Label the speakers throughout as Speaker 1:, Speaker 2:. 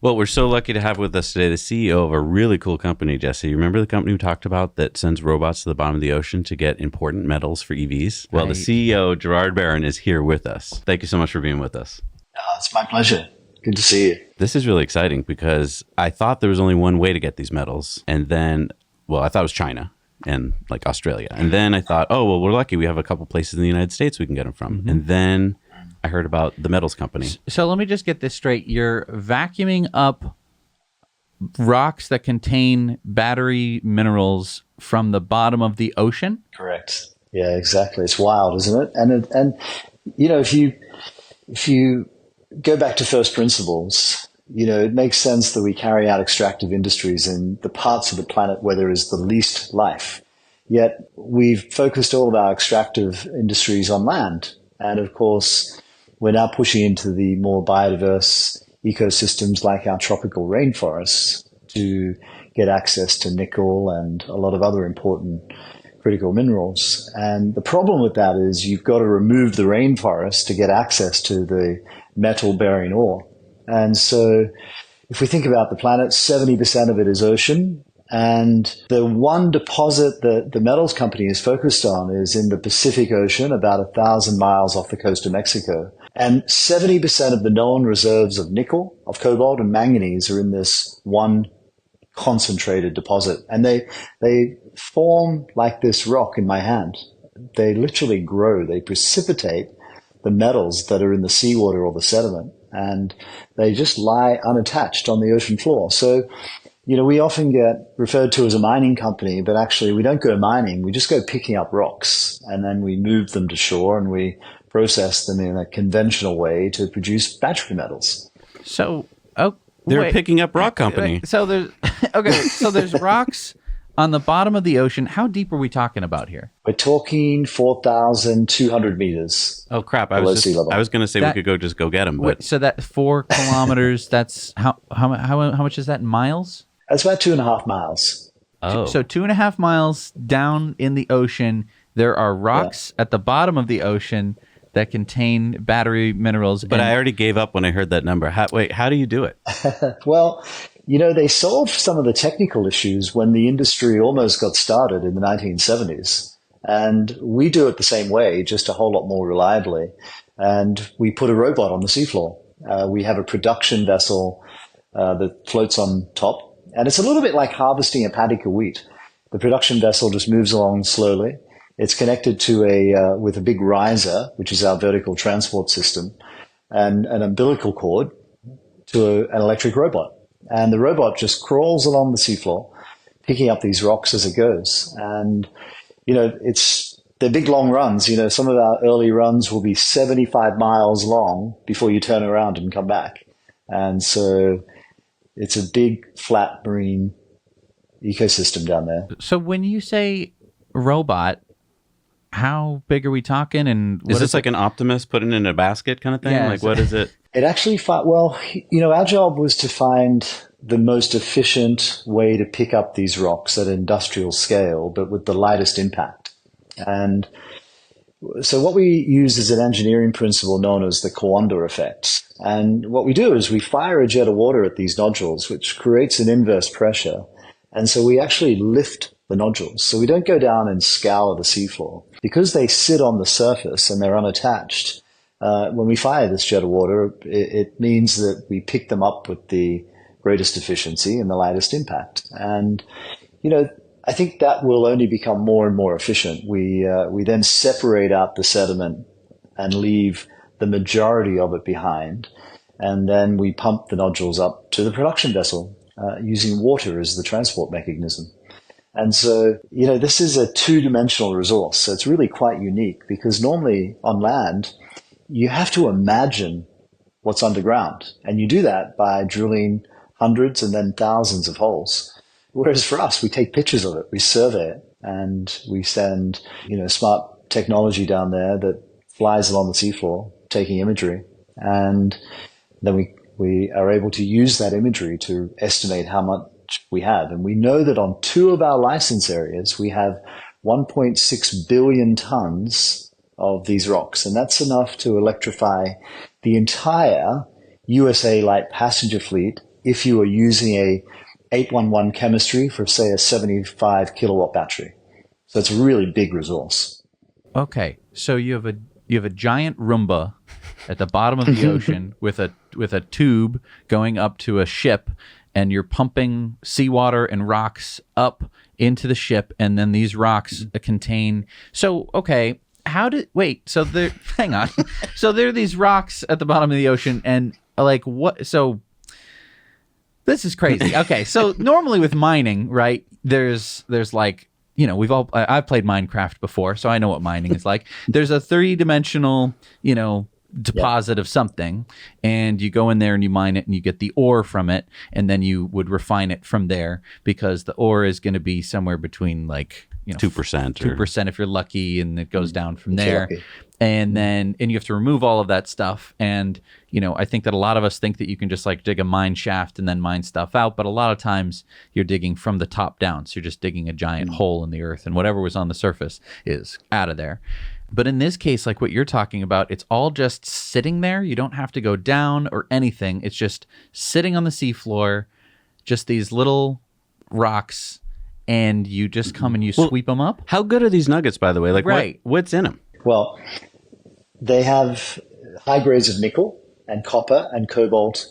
Speaker 1: Well, we're so lucky to have with us today the CEO of a really cool company, Jesse. You remember the company we talked about that sends robots to the bottom of the ocean to get important metals for EVs? Well, the CEO, Gerard Barron, is here with us. Thank you so much for being with us.
Speaker 2: It's my pleasure. Good to see you.
Speaker 1: This is really exciting because I thought there was only one way to get these metals. And then, well, I thought it was China and like Australia. And then I thought, oh, well, we're lucky. We have a couple places in the United States we can get them from. Mm-hmm. And then I heard about the metals company.
Speaker 3: So let me just get this straight. You're vacuuming up rocks that contain battery minerals from the bottom of the ocean?
Speaker 2: Correct. Yeah, exactly. It's wild, isn't it? And you know, if you go back to first principles, you know, it makes sense that we carry out extractive industries in the parts of the planet where there is the least life. Yet we've focused all of our extractive industries on land. And of course, we're now pushing into the more biodiverse ecosystems like our tropical rainforests to get access to nickel and a lot of other important critical minerals. And the problem with that is you've got to remove the rainforest to get access to the metal-bearing ore. And so if we think about the planet, 70% of it is ocean. And the one deposit that the metals company is focused on is in the Pacific Ocean, about 1,000 miles off the coast of Mexico. And 70% of the known reserves of nickel, of cobalt, and manganese are in this one concentrated deposit. And they form like this rock in my hand. They literally grow. They precipitate the metals that are in the seawater or the sediment. And they just lie unattached on the ocean floor. So, you know, we often get referred to as a mining company, but actually we don't go mining. We just go picking up rocks and then we move them to shore and we process them in a conventional way to produce battery metals.
Speaker 3: So,
Speaker 1: they're a picking up rock company.
Speaker 3: So there's rocks on the bottom of the ocean. How deep are we talking about here?
Speaker 2: We're talking 4,200 meters.
Speaker 1: Oh crap! I was going to say we could just go get them. But
Speaker 3: so that 4 kilometers. That's how much is that in miles?
Speaker 2: That's about 2.5 miles.
Speaker 1: Oh,
Speaker 3: so 2.5 miles down in the ocean, there are rocks at the bottom of the ocean that contain battery minerals.
Speaker 1: But I already gave up when I heard that number. How do you do it?
Speaker 2: Well, you know, they solved some of the technical issues when the industry almost got started in the 1970s. And we do it the same way, just a whole lot more reliably. And we put a robot on the seafloor. We have a production vessel that floats on top. And it's a little bit like harvesting a paddock of wheat. The production vessel just moves along slowly. It's connected to with a big riser, which is our vertical transport system, and an umbilical cord to an electric robot. And the robot just crawls along the seafloor, picking up these rocks as it goes. And, you know, they're big, long runs. You know, some of our early runs will be 75 miles long before you turn around and come back. And so it's a big, flat marine ecosystem down there.
Speaker 3: So when you say robot, how big are we talking? And
Speaker 1: is this like an Optimus putting in a basket kind of thing?
Speaker 3: Yeah,
Speaker 1: like, what is it?
Speaker 2: It actually, well, you know, our job was to find the most efficient way to pick up these rocks at industrial scale, but with the lightest impact. And so what we use is an engineering principle known as the Coanda effect. And what we do is we fire a jet of water at these nodules, which creates an inverse pressure. And so we actually lift the nodules. So we don't go down and scour the seafloor. Because they sit on the surface and they're unattached, when we fire this jet of water, it means that we pick them up with the greatest efficiency and the lightest impact. And, you know, I think that will only become more and more efficient. We then separate out the sediment and leave the majority of it behind. And then we pump the nodules up to the production vessel using water as the transport mechanism. And so, you know, this is a two-dimensional resource. So it's really quite unique because normally on land, you have to imagine what's underground. And you do that by drilling hundreds and then thousands of holes. Whereas for us, we take pictures of it, we survey it, and we send, you know, smart technology down there that flies along the seafloor, taking imagery. And then we are able to use that imagery to estimate how much we have. And we know that on 2 of our license areas, we have 1.6 billion tons of these rocks. And that's enough to electrify the entire USA light passenger fleet if you are using a 811 chemistry for, say, a 75 kilowatt battery. So it's a really big resource.
Speaker 3: Okay, so you have a giant Roomba at the bottom of the ocean with a tube going up to a ship, and you're pumping seawater and rocks up into the ship, and then these rocks contain. So okay, so there. Hang on. So there are these rocks at the bottom of the ocean, and like what? So this is crazy. Okay, so normally with mining, right? There's like. I've played Minecraft before, so I know what mining is like. There's a 3-dimensional, deposit of something, and you go in there and you mine it and you get the ore from it, and then you would refine it from there, because the ore is going to be somewhere between 2% if you're lucky, and it goes down from there. And you have to remove all of that stuff. And, I think that a lot of us think that you can just dig a mine shaft and then mine stuff out. But a lot of times you're digging from the top down. So you're just digging a giant hole in the earth, and whatever was on the surface is out of there. But in this case, like what you're talking about, it's all just sitting there. You don't have to go down or anything. It's just sitting on the seafloor, just these little rocks, and you just come and you sweep them up.
Speaker 1: How good are these nuggets, by the way?
Speaker 3: Right.
Speaker 1: What's in them?
Speaker 2: Well, they have high grades of nickel and copper and cobalt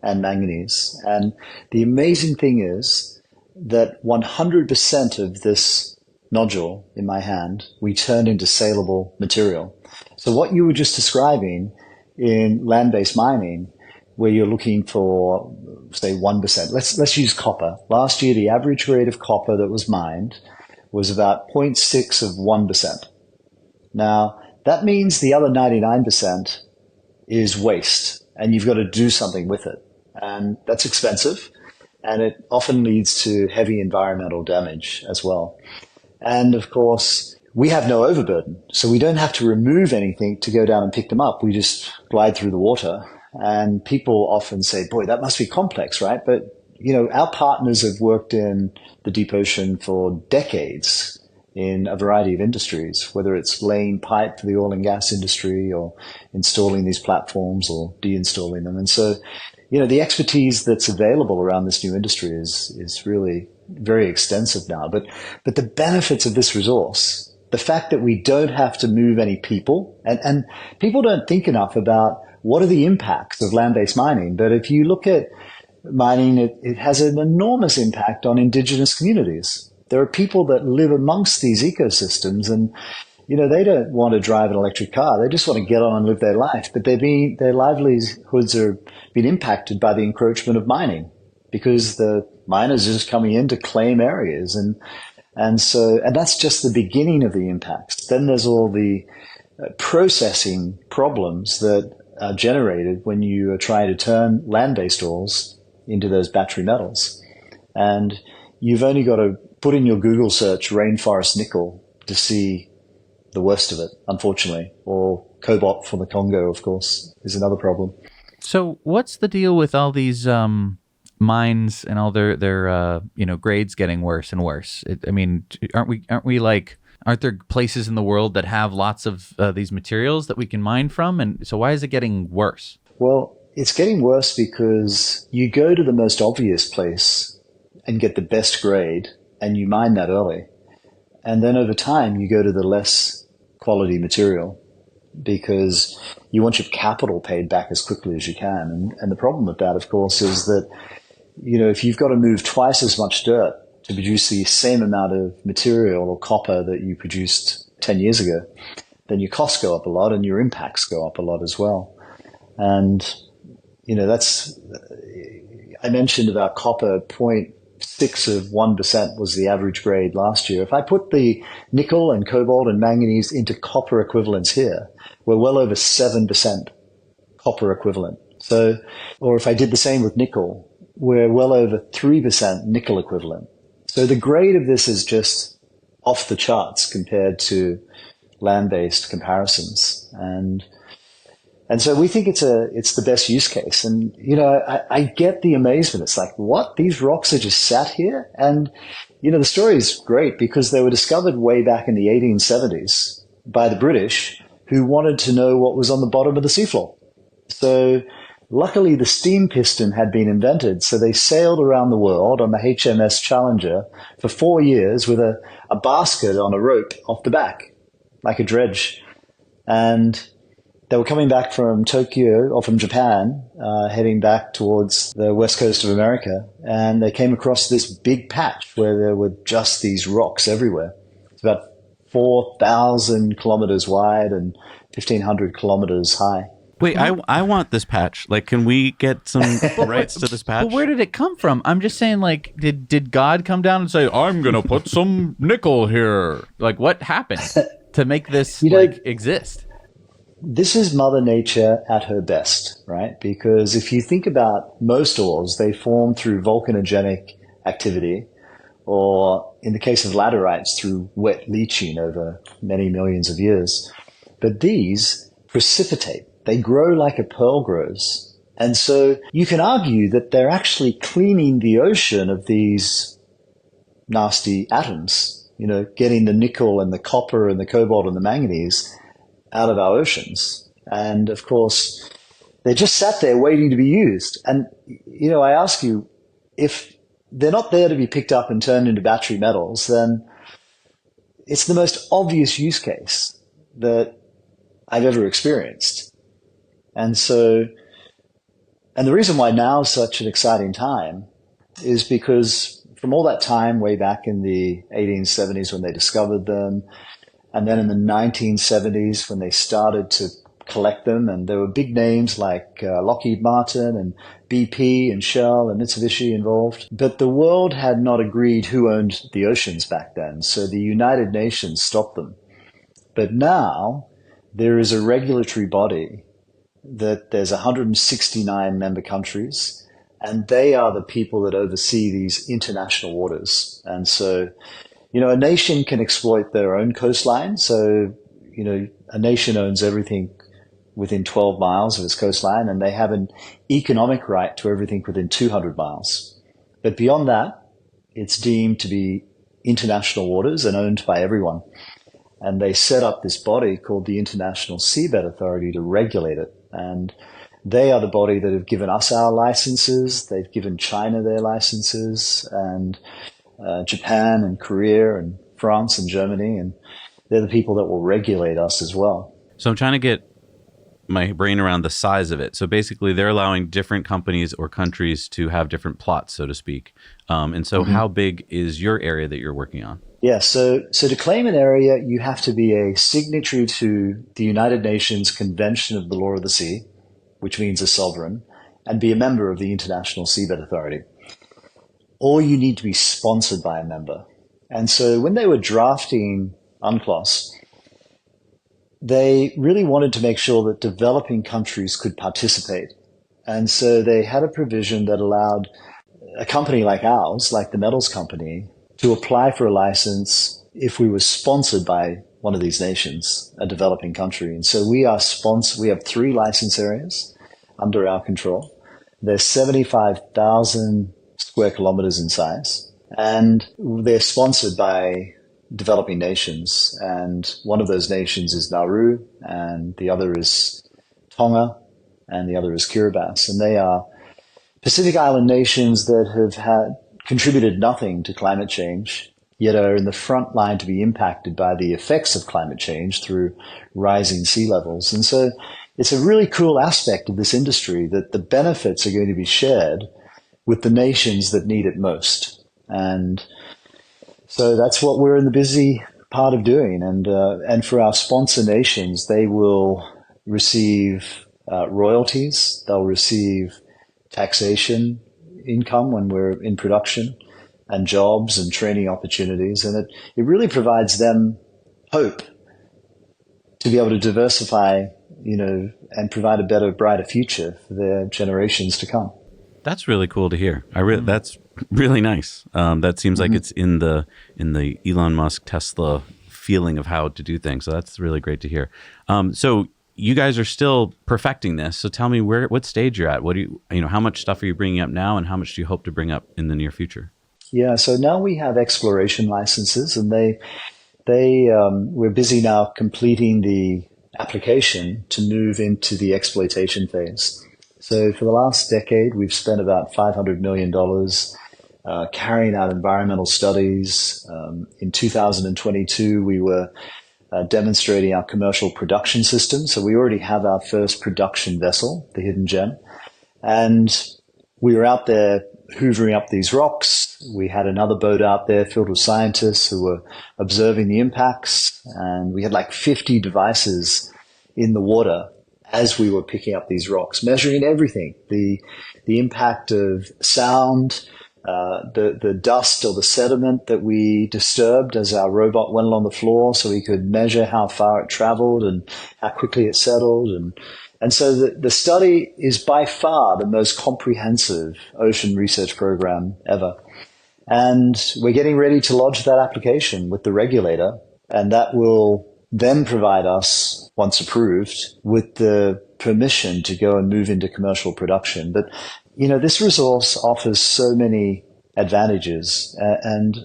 Speaker 2: and manganese. And the amazing thing is that 100% of this nodule in my hand, we turn into saleable material. So what you were just describing in land-based mining, where you're looking for, say, 1%. Let's use copper. Last year, the average grade of copper that was mined was about 0.6 of 1%. Now, that means the other 99% is waste, and you've got to do something with it. And that's expensive, and it often leads to heavy environmental damage as well. And of course, we have no overburden, so we don't have to remove anything to go down and pick them up. We just glide through the water. And people often say, boy, that must be complex, right? But, our partners have worked in the deep ocean for decades in a variety of industries, whether it's laying pipe for the oil and gas industry or installing these platforms or deinstalling them. And so, the expertise that's available around this new industry is really very extensive now. But the benefits of this resource, the fact that we don't have to move any people, and people don't think enough about what are the impacts of land-based mining. But if you look at mining, it has an enormous impact on indigenous communities. There are people that live amongst these ecosystems, and they don't want to drive an electric car. They just want to get on and live their life. But their livelihoods are being impacted by the encroachment of mining, because the miners are just coming in to claim areas, and that's just the beginning of the impacts. Then there's all the processing problems that are generated when you are trying to turn land-based ores into those battery metals. And you've only got to put in your Google search rainforest nickel to see the worst of it, unfortunately. Or cobalt from the Congo, of course, is another problem. So
Speaker 3: what's the deal with all these mines and all their grades getting worse and worse? Aren't there places in the world that have lots of these materials that we can mine from? And so why is it getting worse?
Speaker 2: Well, it's getting worse because you go to the most obvious place and get the best grade, and you mine that early. And then over time, you go to the less quality material because you want your capital paid back as quickly as you can. And the problem with that, of course, is that, if you've got to move twice as much dirt to produce the same amount of material or copper that you produced 10 years ago, then your costs go up a lot and your impacts go up a lot as well. And, I mentioned about copper, 0.6 of 1% was the average grade last year. If I put the nickel and cobalt and manganese into copper equivalents here, we're well over 7% copper equivalent. So, or if I did the same with nickel, we're well over 3% nickel equivalent. So the grade of this is just off the charts compared to land-based comparisons. And so we think it's the best use case. And, I get the amazement. It's like, what? These rocks are just sat here? And, the story is great because they were discovered way back in the 1870s by the British, who wanted to know what was on the bottom of the seafloor. So Luckily, the steam piston had been invented, so they sailed around the world on the HMS Challenger for 4 years with a basket on a rope off the back, like a dredge. And they were coming back from Tokyo, or from Japan, heading back towards the west coast of America, and they came across this big patch where there were just these rocks everywhere. It's about 4,000 kilometers wide and 1,500 kilometers high.
Speaker 1: Wait, I want this patch. Like, can we get some rights to this patch?
Speaker 3: But where did it come from? I'm just saying, like, did God come down and say, I'm going to put some nickel here? Like, what happened to make this exist?
Speaker 2: This is Mother Nature at her best, right? Because if you think about most ores, they form through volcanogenic activity, or in the case of laterites, through wet leaching over many millions of years. But these precipitate. They grow like a pearl grows. And so you can argue that they're actually cleaning the ocean of these nasty atoms, getting the nickel and the copper and the cobalt and the manganese out of our oceans. And of course, they just sat there waiting to be used. And, I ask you, if they're not there to be picked up and turned into battery metals, then it's the most obvious use case that I've ever experienced. And the reason why now is such an exciting time is because from all that time way back in the 1870s when they discovered them, and then in the 1970s when they started to collect them, and there were big names like Lockheed Martin and BP and Shell and Mitsubishi involved, but the world had not agreed who owned the oceans back then, so the United Nations stopped them. But now there is a regulatory body that there's 169 member countries, and they are the people that oversee these international waters. And so, a nation can exploit their own coastline. So, a nation owns everything within 12 miles of its coastline, and they have an economic right to everything within 200 miles. But beyond that, it's deemed to be international waters and owned by everyone. And they set up this body called the International Seabed Authority to regulate it. And they are the body that have given us our licenses. They've given China their licenses, and Japan and Korea and France and Germany. And they're the people that will regulate us as well.
Speaker 1: So I'm trying to get my brain around the size of it. So basically, they're allowing different companies or countries to have different plots, so to speak. And so how big is your area that you're working on?
Speaker 2: Yeah, so to claim an area, you have to be a signatory to the United Nations Convention of the Law of the Sea, which means a sovereign, and be a member of the International Seabed Authority. Or you need to be sponsored by a member. And so when they were drafting UNCLOS, they really wanted to make sure that developing countries could participate. And so they had a provision that allowed a company like ours, like the metals company, to apply for a license if we were sponsored by one of these nations, a developing country. And so we are sponsored. We have 3 license areas under our control. They're 75,000 square kilometers in size, and they're sponsored by developing nations. And one of those nations is Nauru, and the other is Tonga, and the other is Kiribati. And they are Pacific Island nations that have contributed nothing to climate change, yet are in the front line to be impacted by the effects of climate change through rising sea levels. And so it's a really cool aspect of this industry that the benefits are going to be shared with the nations that need it most. And so that's what we're in the busy part of doing. And for our sponsor nations, they will receive royalties, they'll receive taxation income when we're in production, and jobs and training opportunities. And it really provides them hope to be able to diversify, and provide a better, brighter future for their generations to come.
Speaker 1: That's really cool to hear. That's really nice. That seems like it's in the Elon Musk Tesla feeling of how to do things. So that's really great to hear. So you guys are still perfecting this. So tell me what stage you're at. What do how much stuff are you bringing up now, and how much do you hope to bring up in the near future?
Speaker 2: Yeah, so now we have exploration licenses, and we're busy now completing the application to move into the exploitation phase. So for the last decade, we've spent about $500 million carrying out environmental studies. In 2022, we were demonstrating our commercial production system. So we already have our first production vessel, the Hidden Gem. And we were out there hoovering up these rocks. We had another boat out there filled with scientists who were observing the impacts. And we had like 50 devices in the water as we were picking up these rocks, measuring everything, the impact of sound, the dust or the sediment that we disturbed as our robot went along the floor, so we could measure how far it traveled and how quickly it settled. And so the study is by far the most comprehensive ocean research program ever. And we're getting ready to lodge that application with the regulator, and that will then provide us, once approved, with the permission to go and move into commercial production. But, this resource offers so many advantages. And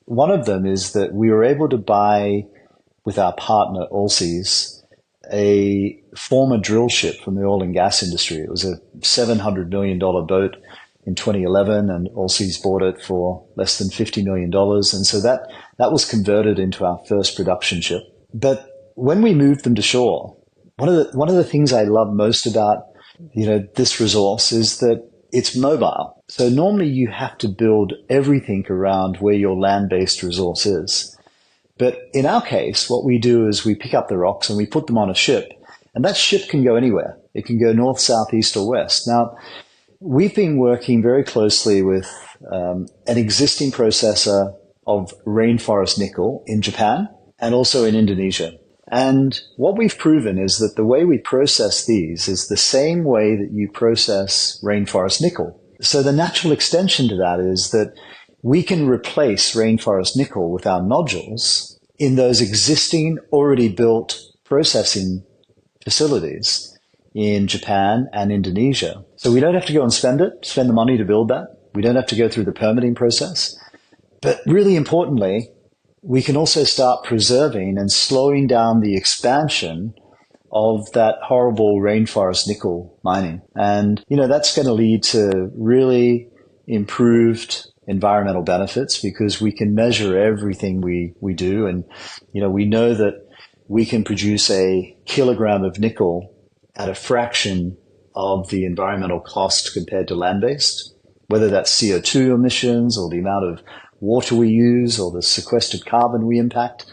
Speaker 2: one of them is that we were able to buy, with our partner, Allseas, a former drill ship from the oil and gas industry. It was a $700 million boat in 2011, and Allseas bought it for less than $50 million. And so that was converted into our first production ship. But when we moved them to shore, one of the things I love most about, this resource is that it's mobile. So normally you have to build everything around where your land-based resource is. But in our case, what we do is we pick up the rocks and we put them on a ship, and that ship can go anywhere. It can go north, south, east, or west. Now, we've been working very closely with an existing processor of rainforest nickel in Japan and also in Indonesia. And what we've proven is that the way we process these is the same way that you process rainforest nickel. So the natural extension to that is that we can replace rainforest nickel with our nodules in those existing, already built processing facilities in Japan and Indonesia. So we don't have to go and spend the money to build that. We don't have to go through the permitting process. But really importantly, we can also start preserving and slowing down the expansion of that horrible rainforest nickel mining. And, that's going to lead to really improved environmental benefits because we can measure everything we do. And, we know that we can produce a kilogram of nickel at a fraction of the environmental cost compared to land-based, whether that's CO2 emissions or the amount of water we use or the sequestered carbon we impact.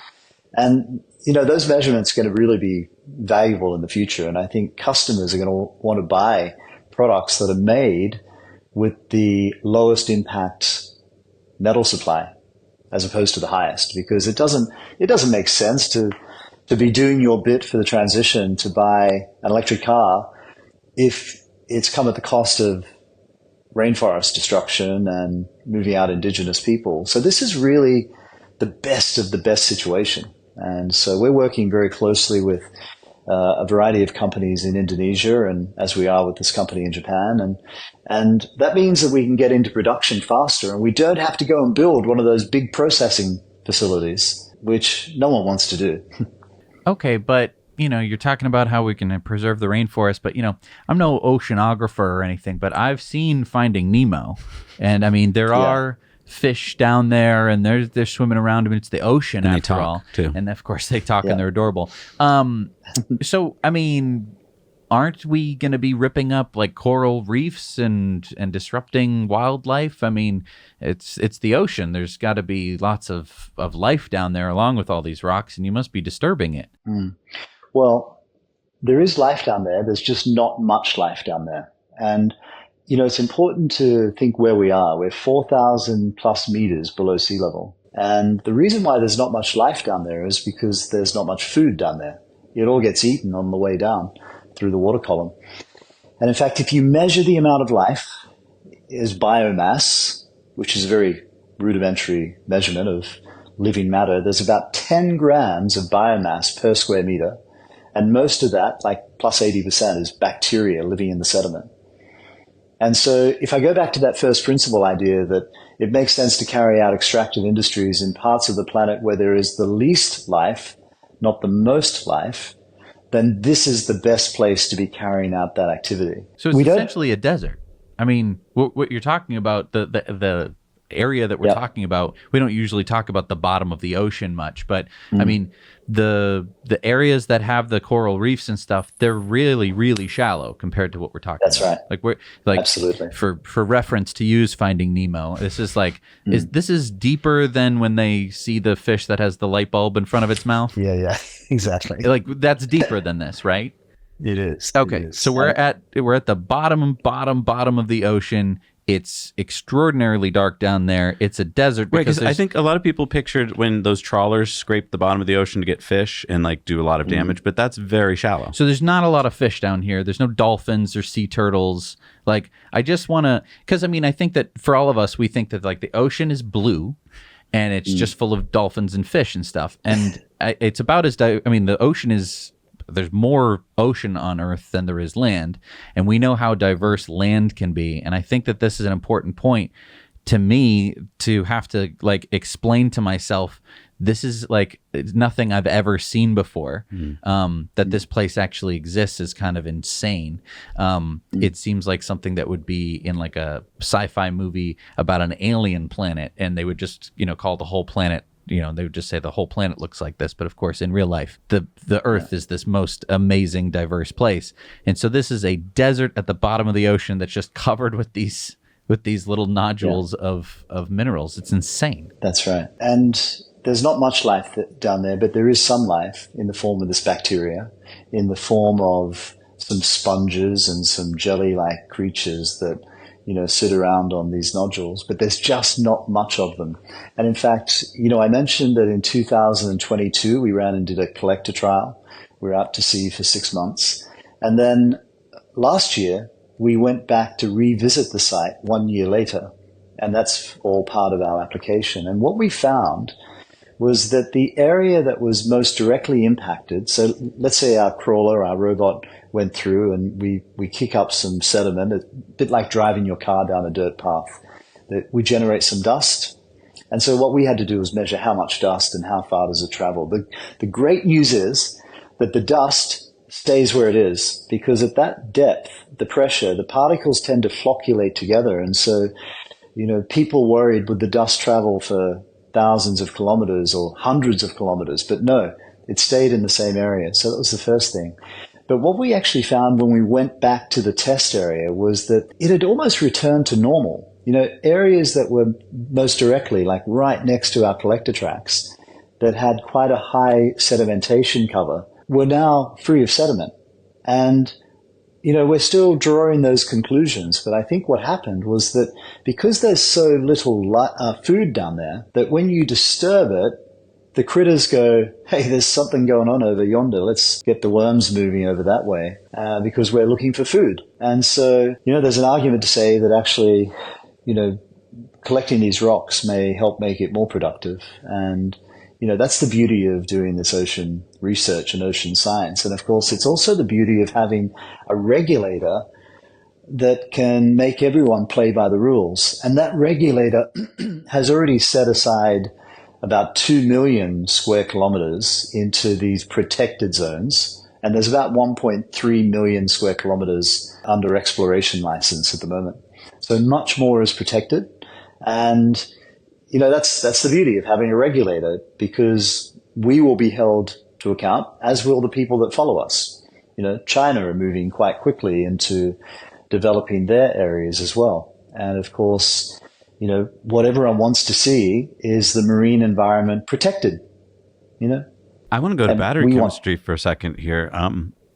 Speaker 2: And, those measurements are going to really be valuable in the future. And I think customers are going to want to buy products that are made with the lowest impact metal supply as opposed to the highest, because it doesn't make sense to be doing your bit for the transition to buy an electric car if it's come at the cost of rainforest destruction and moving out indigenous people. So this is really the best of the best situation. And so we're working very closely with a variety of companies in Indonesia, and as we are with this company in Japan. And that means that we can get into production faster, and we don't have to go and build one of those big processing facilities, which no one wants to do.
Speaker 3: Okay, but you're talking about how we can preserve the rainforest, but I'm no oceanographer or anything, but I've seen Finding Nemo, and I mean there are fish down there, and they're swimming around. I mean, it's the ocean
Speaker 1: and
Speaker 3: after all,
Speaker 1: too.
Speaker 3: And of course they talk and they're adorable. So I mean, aren't we going to be ripping up like coral reefs and disrupting wildlife? I mean, it's the ocean. There's got to be lots of life down there along with all these rocks, and you must be disturbing it.
Speaker 2: Well, there is life down there. There's just not much life down there. And, it's important to think where we are. We're 4,000 plus meters below sea level. And the reason why there's not much life down there is because there's not much food down there. It all gets eaten on the way down through the water column. And in fact, if you measure the amount of life as biomass, which is a very rudimentary measurement of living matter, there's about 10 grams of biomass per square meter. And most of that, like plus 80%, is bacteria living in the sediment. And so if I go back to that first principle idea that it makes sense to carry out extractive industries in parts of the planet where there is the least life, not the most life, then this is the best place to be carrying out that activity.
Speaker 3: So it's essentially a desert. I mean, what you're talking about, the area that we're talking about, we don't usually talk about the bottom of the ocean much, but I mean, the areas that have the coral reefs and stuff, they're really, really shallow compared to what we're talking
Speaker 2: That's
Speaker 3: about.
Speaker 2: right.
Speaker 3: Like we're like,
Speaker 2: absolutely.
Speaker 3: For reference to use Finding Nemo, this is like this is deeper than when they see the fish that has the light bulb in front of its mouth.
Speaker 4: Yeah, exactly.
Speaker 3: Like that's deeper than this, right?
Speaker 4: It is.
Speaker 3: Okay,
Speaker 4: It is.
Speaker 3: so we're at the bottom of the ocean. It's extraordinarily dark down there. It's a desert.
Speaker 1: Right, because I think a lot of people pictured when those trawlers scrape the bottom of the ocean to get fish and like do a lot of damage, but that's very shallow.
Speaker 3: So there's not a lot of fish down here. There's no dolphins or sea turtles. Like I just want to, because I mean, I think that for all of us, we think that like the ocean is blue and it's just full of dolphins and fish and stuff. And it's about as, I mean, the ocean is, there's more ocean on Earth than there is land, and we know how diverse land can be. And I think that this is an important point to me to have to like explain to myself. This is like nothing I've ever seen before. That this place actually exists is kind of insane. It seems like something that would be in like a sci-fi movie about an alien planet, and they would just call the whole planet. They would just say the whole planet looks like this. But of course, in real life, the Earth is this most amazing, diverse place. And so this is a desert at the bottom of the ocean that's just covered with these little nodules of minerals. It's insane.
Speaker 2: That's right. And there's not much life down there, but there is some life in the form of this bacteria, in the form of some sponges and some jelly-like creatures that sit around on these nodules, but there's just not much of them. And in fact, I mentioned that in 2022, we ran and did a collector trial. We were out to sea for 6 months. And then last year, we went back to revisit the site 1 year later. And that's all part of our application. And what we found was that the area that was most directly impacted, so let's say our crawler, our robot, went through and we kick up some sediment, a bit like driving your car down a dirt path. That we generate some dust. And so what we had to do was measure how much dust and how far does it travel. The great news is that the dust stays where it is, because at that depth, the pressure, the particles tend to flocculate together. And so, people worried, would the dust travel for thousands of kilometers or hundreds of kilometers? But no, it stayed in the same area. So that was the first thing. But what we actually found when we went back to the test area was that it had almost returned to normal. Areas that were most directly, like right next to our collector tracks, that had quite a high sedimentation cover, were now free of sediment. And, we're still drawing those conclusions. But I think what happened was that because there's so little food down there, that when you disturb it, the critters go, hey, there's something going on over yonder. Let's get the worms moving over that way because we're looking for food. And so, there's an argument to say that actually, collecting these rocks may help make it more productive. And, that's the beauty of doing this ocean research and ocean science. And of course, it's also the beauty of having a regulator that can make everyone play by the rules. And that regulator has already set aside about 2 million square kilometers into these protected zones. And there's about 1.3 million square kilometers under exploration license at the moment. So much more is protected. And, that's the beauty of having a regulator, because we will be held to account, as will the people that follow us. China are moving quite quickly into developing their areas as well. And of course, what everyone wants to see is the marine environment protected,
Speaker 1: I want to go to battery chemistry for a second here.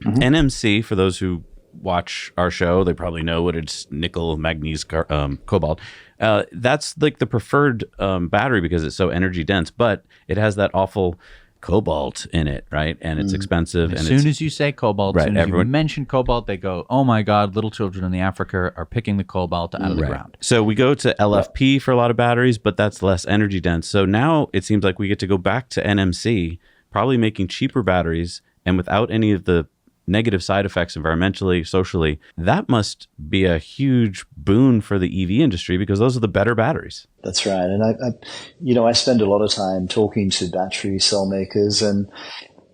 Speaker 1: NMC, for those who watch our show, they probably know what it's: nickel, manganese, cobalt. That's like the preferred battery because it's so energy dense, but it has that awful cobalt in it, right? And it's expensive.
Speaker 3: As soon as you say cobalt, as soon as you mention cobalt, they go, oh my God, little children in the Africa are picking the cobalt out of the ground.
Speaker 1: So we go to LFP for a lot of batteries, but that's less energy dense. So now it seems like we get to go back to NMC, probably making cheaper batteries and without any of the negative side effects environmentally, socially. That must be a huge boon for the EV industry because those are the better batteries.
Speaker 2: That's right. And I spend a lot of time talking to battery cell makers, and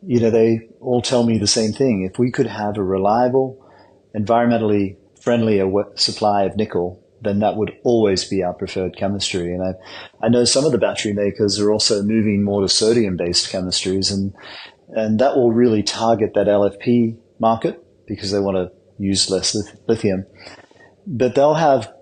Speaker 2: they all tell me the same thing. If we could have a reliable, environmentally friendly supply of nickel, then that would always be our preferred chemistry. And I know some of the battery makers are also moving more to sodium-based chemistries, and that will really target that LFP market because they want to use less lithium. But they'll have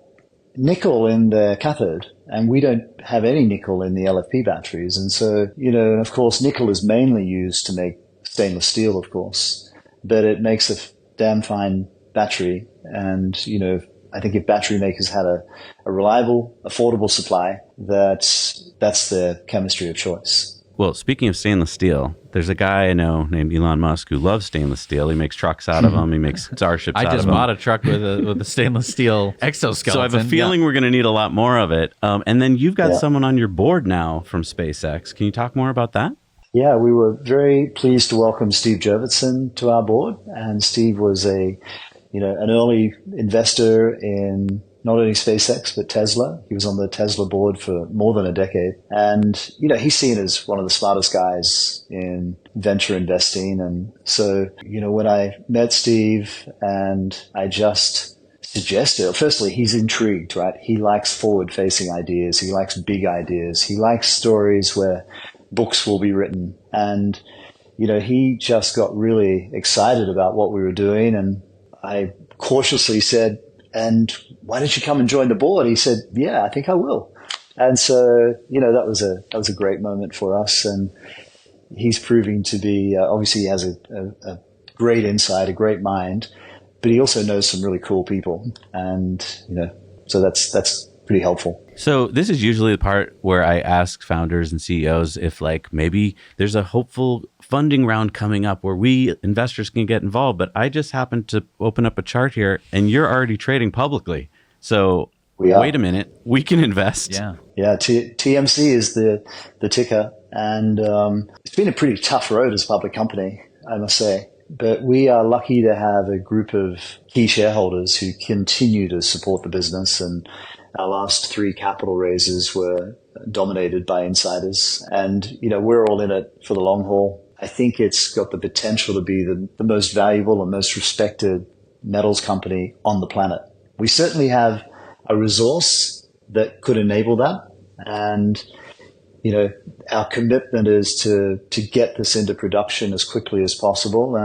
Speaker 2: nickel in their cathode, and we don't have any nickel in the LFP batteries. And so, and of course, nickel is mainly used to make stainless steel, of course, but it makes a damn fine battery. And, I think if battery makers had a reliable, affordable supply, that's their chemistry of choice.
Speaker 1: Well, speaking of stainless steel, there's a guy I know named Elon Musk who loves stainless steel. He makes trucks out of them. He makes starships out of them.
Speaker 3: I just bought a truck with a stainless steel exoskeleton.
Speaker 1: So I have a feeling we're going to need a lot more of it. And then you've got someone on your board now from SpaceX. Can you talk more about that?
Speaker 2: Yeah, we were very pleased to welcome Steve Jurvetson to our board. And Steve was an early investor in not only SpaceX, but Tesla. He was on the Tesla board for more than a decade. And, he's seen as one of the smartest guys in venture investing. And so, when I met Steve and I just suggested, firstly, he's intrigued, right? He likes forward-facing ideas. He likes big ideas. He likes stories where books will be written. And, he just got really excited about what we were doing. And I cautiously said, and why don't you come and join the board? He said, yeah, I think I will. And so, that was a great moment for us. And he's proving to be, obviously he has a great insight, a great mind, but he also knows some really cool people. And, so that's pretty helpful.
Speaker 1: So this is usually the part where I ask founders and CEOs if maybe there's a hopeful funding round coming up where we investors can get involved. But I just happened to open up a chart here and you're already trading publicly. So wait a minute, we can invest.
Speaker 2: Yeah. TMC is the ticker. And it's been a pretty tough road as a public company, I must say. But we are lucky to have a group of key shareholders who continue to support the business. And our last 3 capital raises were dominated by insiders. And, we're all in it for the long haul. I think it's got the potential to be the most valuable and most respected metals company on the planet. We certainly have a resource that could enable that. And, our commitment is to get this into production as quickly as possible.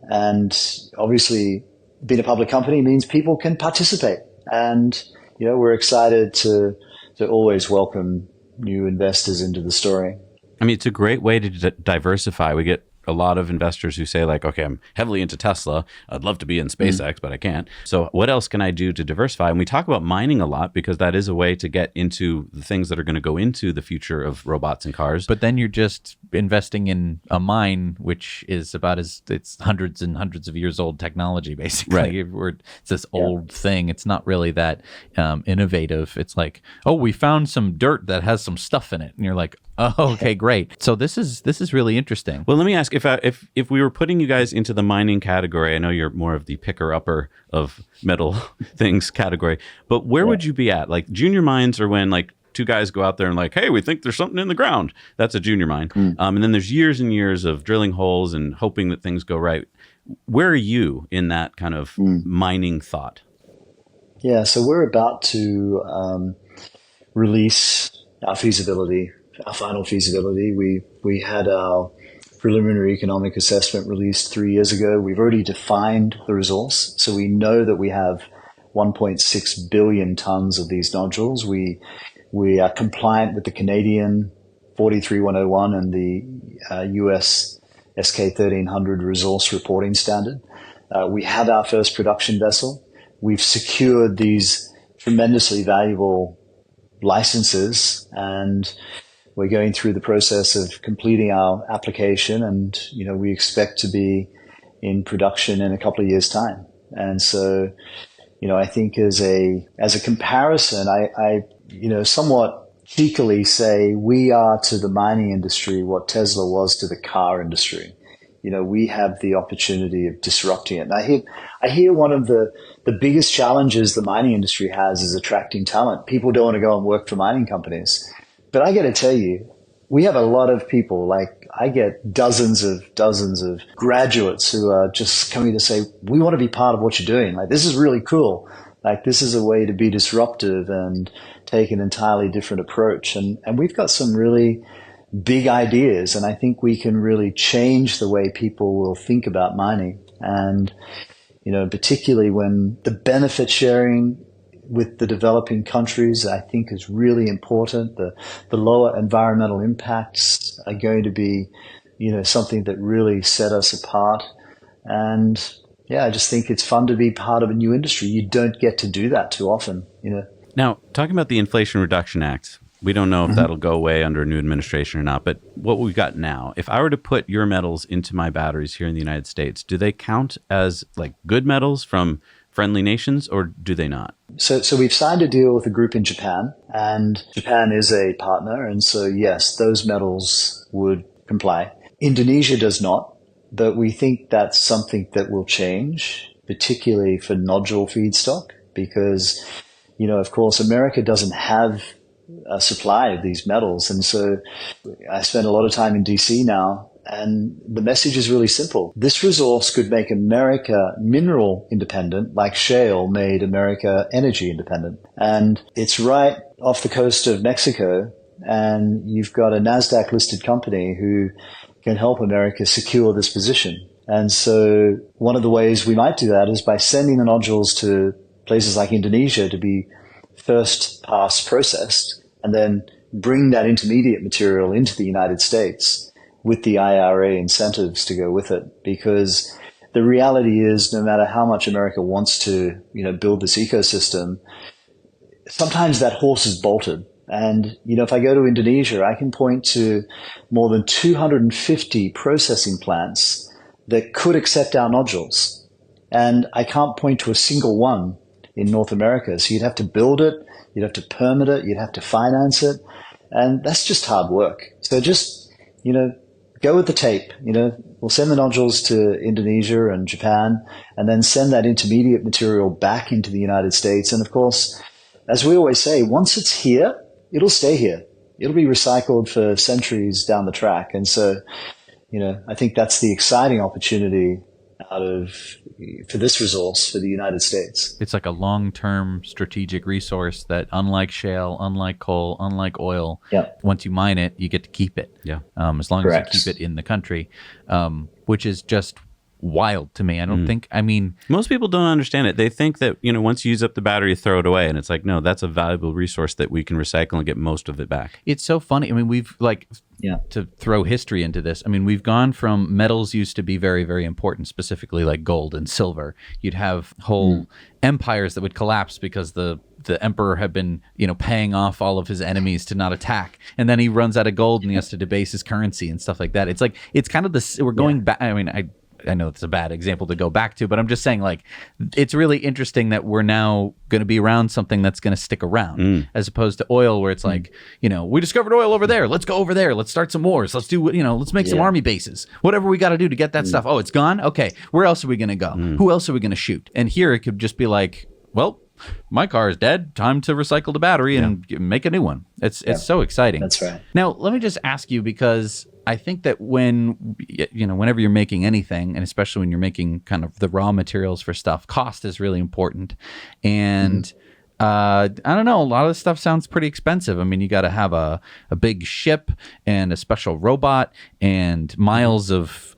Speaker 2: And obviously being a public company means people can participate. And, we're excited to always welcome new investors into the story.
Speaker 1: I mean, it's a great way to diversify. We get a lot of investors who say okay, I'm heavily into Tesla. I'd love to be in SpaceX, but I can't. So what else can I do to diversify? And we talk about mining a lot because that is a way to get into the things that are going to go into the future of robots and cars.
Speaker 3: But then you're just investing in a mine, which is it's hundreds and hundreds of years old technology, basically. Right. It's this old thing. It's not really that innovative. It's like, oh, we found some dirt that has some stuff in it. And you're like, oh, okay, great. So this is really interesting.
Speaker 1: Well, let me ask, if we were putting you guys into the mining category, I know you're more of the picker-upper of metal things category, but where would you be at? Like junior mines are when 2 guys go out there and hey, we think there's something in the ground. That's a junior mine. And then there's years and years of drilling holes and hoping that things go right. Where are you in that kind of mining thought?
Speaker 2: Yeah, so we're about to release our final feasibility. We had our preliminary economic assessment released 3 years ago. We've already defined the resource. So we know that we have 1.6 billion tons of these nodules. We are compliant with the Canadian 43101 and the US SK 1300 resource reporting standard. We have our first production vessel. We've secured these tremendously valuable licenses, and we're going through the process of completing our application, and we expect to be in production in a couple of years' time. And so, I think as a comparison, I somewhat cheekily say we are to the mining industry what Tesla was to the car industry. We have the opportunity of disrupting it. And I hear one of the biggest challenges the mining industry has is attracting talent. People don't want to go and work for mining companies. But I got to tell you, we have a lot of people, I get dozens of graduates who are just coming to say, we want to be part of what you're doing. Like, this is really cool. Like, this is a way to be disruptive and take an entirely different approach. And we've got some really big ideas, and I think we can really change the way people will think about mining. And, particularly when the benefit sharing with the developing countries, I think, is really important. The lower environmental impacts are going to be, something that really set us apart. And yeah, I just think it's fun to be part of a new industry. You don't get to do that too often,
Speaker 1: Now, talking about the Inflation Reduction Act, we don't know if that'll go away under a new administration or not, but what we've got now, if I were to put your metals into my batteries here in the United States, do they count as like good metals from friendly nations, or do they not?
Speaker 2: So we've signed a deal with a group in Japan, and Japan is a partner. And so, yes, those metals would comply. Indonesia does not, but we think that's something that will change, particularly for nodule feedstock, because, of course, America doesn't have a supply of these metals. And so I spend a lot of time in DC now, and the message is really simple. This resource could make America mineral independent, like shale made America energy independent. And it's right off the coast of Mexico, and you've got a NASDAQ listed company who can help America secure this position. And so one of the ways we might do that is by sending the nodules to places like Indonesia to be first pass processed, and then bring that intermediate material into the United States with the IRA incentives to go with it. Because the reality is, no matter how much America wants to, build this ecosystem, sometimes that horse is bolted. And, if I go to Indonesia, I can point to more than 250 processing plants that could accept our nodules. And I can't point to a single one in North America. So you'd have to build it, you'd have to permit it, you'd have to finance it. And that's just hard work. So just, go with the tape. We'll send the nodules to Indonesia and Japan, and then send that intermediate material back into the United States. And of course, as we always say, once it's here, it'll stay here. It'll be recycled for centuries down the track. And so, I think that's the exciting opportunity for this resource for the United States.
Speaker 3: It's like a long-term strategic resource that, unlike shale, unlike coal, unlike oil, once you mine it, you get to keep it.
Speaker 1: Yeah.
Speaker 3: As long
Speaker 2: Correct.
Speaker 3: as you keep it in the country, which is just wild to me. I don't think,
Speaker 1: most people don't understand it. They think that, once you use up the battery, you throw it away. And it's like, no, that's a valuable resource that we can recycle and get most of it back.
Speaker 3: it's so funny. We've to throw history into this. We've gone from metals used to be very, very important, specifically like gold and silver. You'd have whole empires that would collapse because the emperor had been, paying off all of his enemies to not attack. And then he runs out of gold and he has to debase his currency and stuff like that. It's like, it's kind of this, we're going back. I know it's a bad example to go back to, but I'm just saying, like, it's really interesting that we're now going to be around something that's going to stick around, as opposed to oil, where it's like, we discovered oil over there. Let's go over there. Let's start some wars. Let's do, let's make some army bases. Whatever we got to do to get that stuff. Oh, it's gone. Okay, where else are we going to go? Who else are we going to shoot? And here it could just be like, well, my car is dead. Time to recycle the battery and make a new one. It's so exciting.
Speaker 2: That's right.
Speaker 3: Now, let me just ask you, because I think that whenever you're making anything, and especially when you're making kind of the raw materials for stuff, cost is really important. And I don't know, a lot of this stuff sounds pretty expensive. You got to have a big ship and a special robot and miles of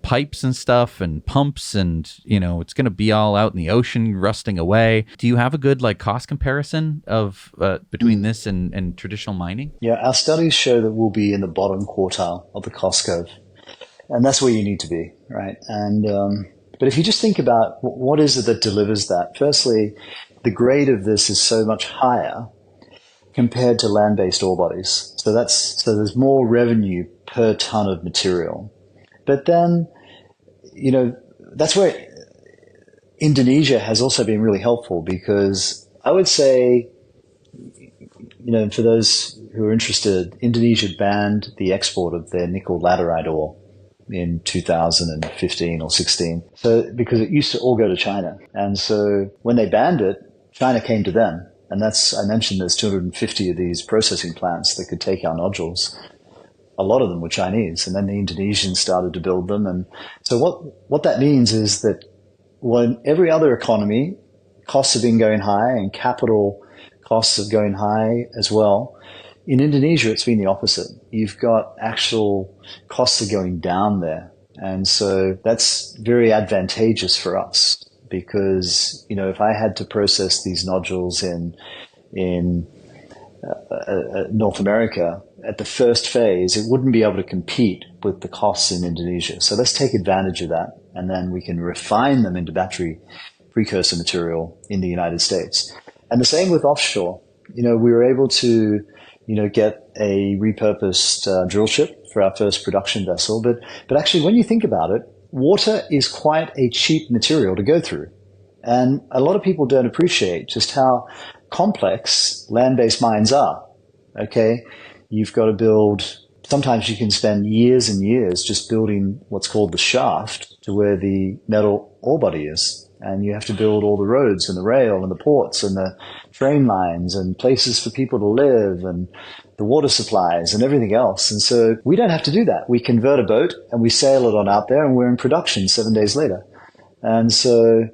Speaker 3: pipes and stuff and pumps, and it's going to be all out in the ocean rusting away. Do you have a good cost comparison of between this and traditional mining?
Speaker 2: Yeah, our studies show that we'll be in the bottom quartile of the cost curve, and that's where you need to be, right? And but if you just think about what is it that delivers that, firstly, the grade of this is so much higher compared to land-based ore bodies. So there's more revenue per ton of material. But then, that's where Indonesia has also been really helpful, because I would say, for those who are interested, Indonesia banned the export of their nickel laterite ore in 2015 or 16. So, because it used to all go to China. And so when they banned it, China came to them. And I mentioned there's 250 of these processing plants that could take our nodules. a lot of them were Chinese, and then the Indonesians started to build them. And so what that means is that when every other economy, costs have been going high and capital costs are going high as well. In Indonesia, it's been the opposite. You've got actual costs are going down there. And so that's very advantageous for us because, if I had to process these nodules in North America at the first phase, it wouldn't be able to compete with the costs in Indonesia. So let's take advantage of that. And then we can refine them into battery precursor material in the United States. And the same with offshore. We were able to, get a repurposed drill ship for our first production vessel. But actually, when you think about it, water is quite a cheap material to go through. And a lot of people don't appreciate just how complex land-based mines are. Okay? You've got to build, sometimes you can spend years and years just building what's called the shaft to where the metal ore body is. And you have to build all the roads and the rail and the ports and the train lines and places for people to live and the water supplies and everything else. And so we don't have to do that. We convert a boat and we sail it on out there and we're in production 7 days later. And so,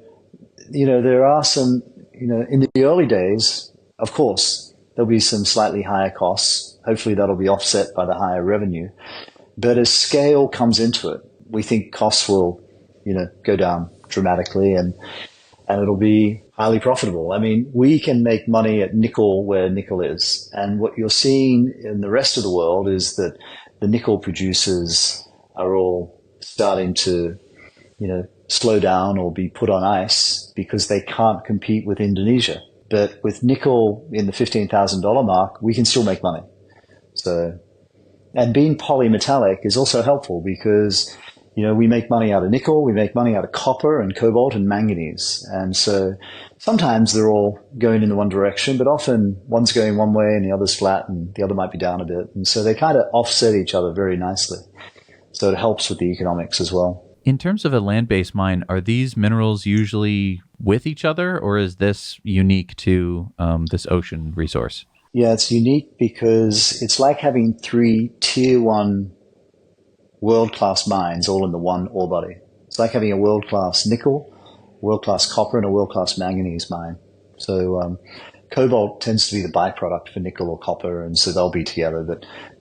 Speaker 2: there are some, in the early days, of course, there'll be some slightly higher costs. Hopefully that'll be offset by the higher revenue. But as scale comes into it, we think costs will, go down dramatically and it'll be highly profitable. I mean, we can make money at nickel where nickel is. And what you're seeing in the rest of the world is that the nickel producers are all starting to, slow down or be put on ice because they can't compete with Indonesia. But with nickel in the $15,000 mark, we can still make money. So, and being polymetallic is also helpful because we make money out of nickel, we make money out of copper and cobalt and manganese. And so sometimes they're all going in the one direction, but often one's going one way and the other's flat and the other might be down a bit. And so they kind of offset each other very nicely. So it helps with the economics as well.
Speaker 3: In terms of a land-based mine, are these minerals usually with each other, or is this unique to this ocean resource?
Speaker 2: Yeah, it's unique because it's like having 3 tier 1 world-class mines all in the one ore body. It's like having a world-class nickel, world-class copper, and a world-class manganese mine. So cobalt tends to be the byproduct for nickel or copper, and so they'll be together.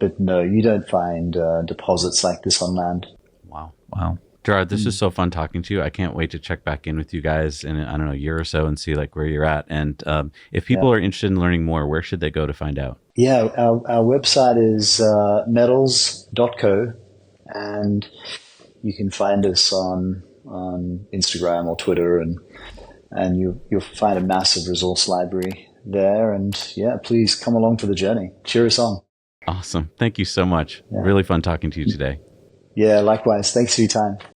Speaker 2: But no, you don't find deposits like this on land.
Speaker 3: Wow.
Speaker 1: Gerard, this is so fun talking to you. I can't wait to check back in with you guys in, I don't know, a year or so and see like where you're at. And if people are interested in learning more, where should they go to find out?
Speaker 2: Yeah, our website is metals.co. And you can find us on Instagram or Twitter, and you'll find a massive resource library there. And yeah, please come along for the journey. Cheer us on.
Speaker 1: Awesome. Thank you so much. Yeah. Really fun talking to you today.
Speaker 2: Yeah, likewise. Thanks for your time.